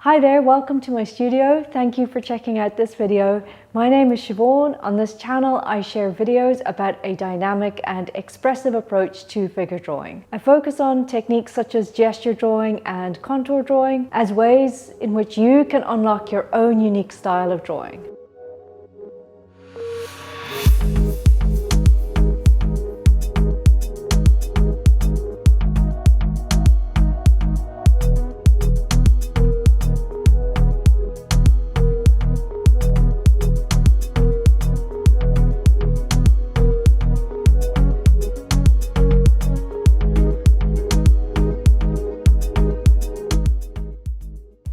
Hi there, welcome to my studio. Thank you for checking out this video. My name is Siobhan. On this channel, I share videos about a dynamic and expressive approach to figure drawing. I focus on techniques such as gesture drawing and contour drawing as ways in which you can unlock your own unique style of drawing.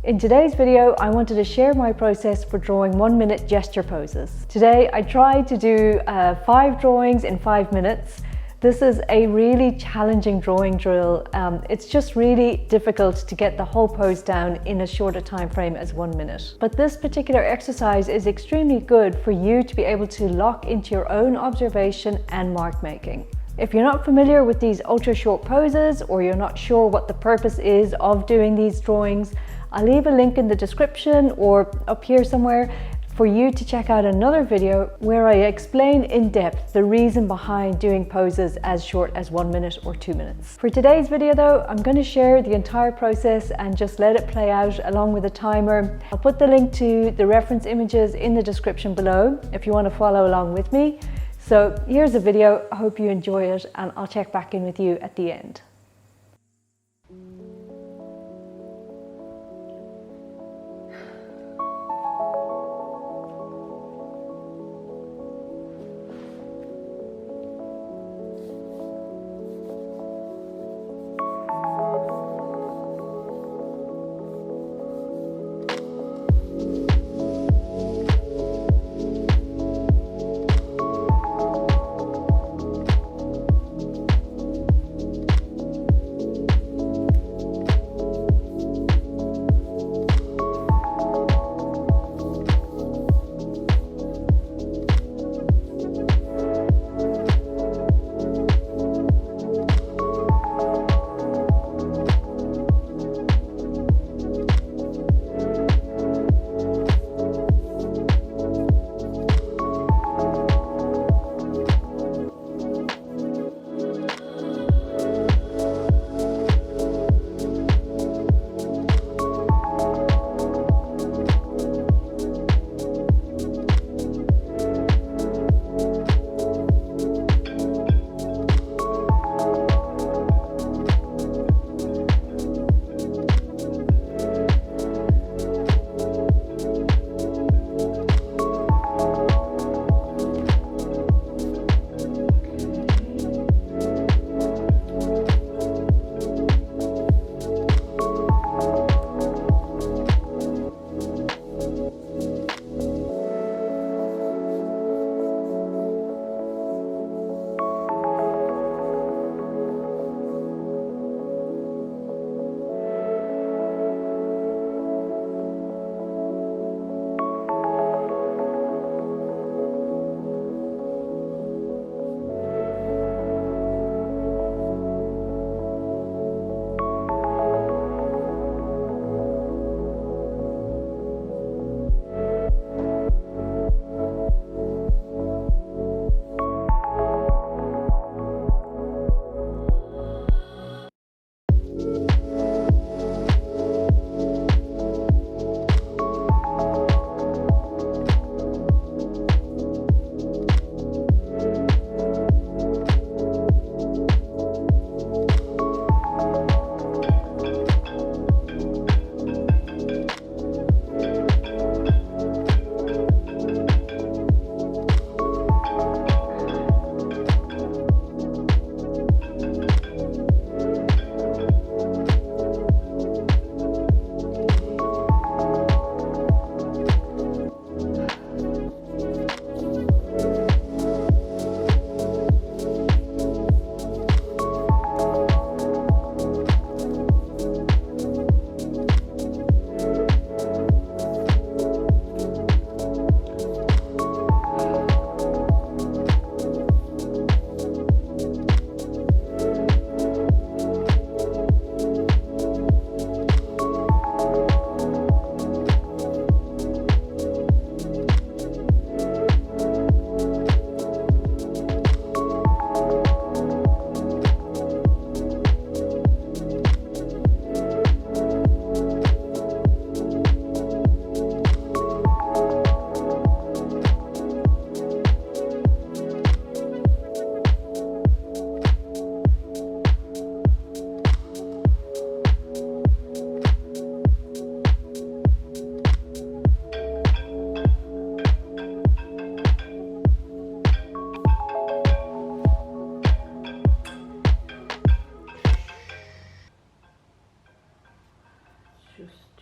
In today's video, I wanted to share my process for drawing 1-minute gesture poses. Today, I tried to do 5 drawings in 5 minutes. This is a really challenging drawing drill. It's just really difficult to get the whole pose down in as short a time frame as 1 minute. But this particular exercise is extremely good for you to be able to lock into your own observation and mark making. If you're not familiar with these ultra short poses, or you're not sure what the purpose is of doing these drawings, I'll leave a link in the description or up here somewhere for you to check out another video where I explain in depth the reason behind doing poses as short as 1 minute or 2 minutes. For today's video though, I'm going to share the entire process and just let it play out along with a timer. I'll put the link to the reference images in the description below if you want to follow along with me. So here's the video, I hope you enjoy it, and I'll check back in with you at the end.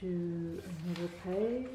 do another page.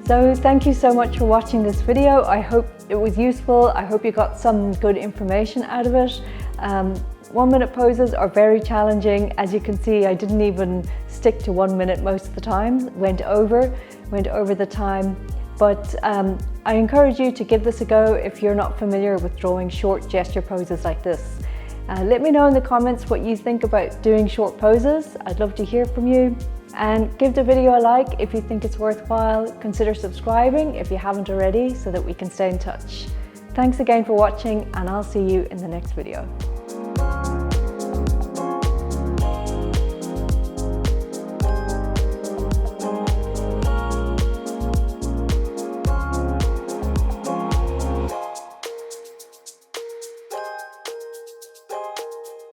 So thank you so much for watching this video. I hope it was useful. I hope you got some good information out of it. 1 minute poses are very challenging. As you can see, I didn't even stick to 1 minute most of the time, went over the time. But I encourage you to give this a go if you're not familiar with drawing short gesture poses like this. Let me know in the comments what you think about doing short poses. I'd love to hear from you. And give the video a like if you think it's worthwhile. Consider subscribing if you haven't already so that we can stay in touch. Thanks again for watching, and I'll see you in the next video.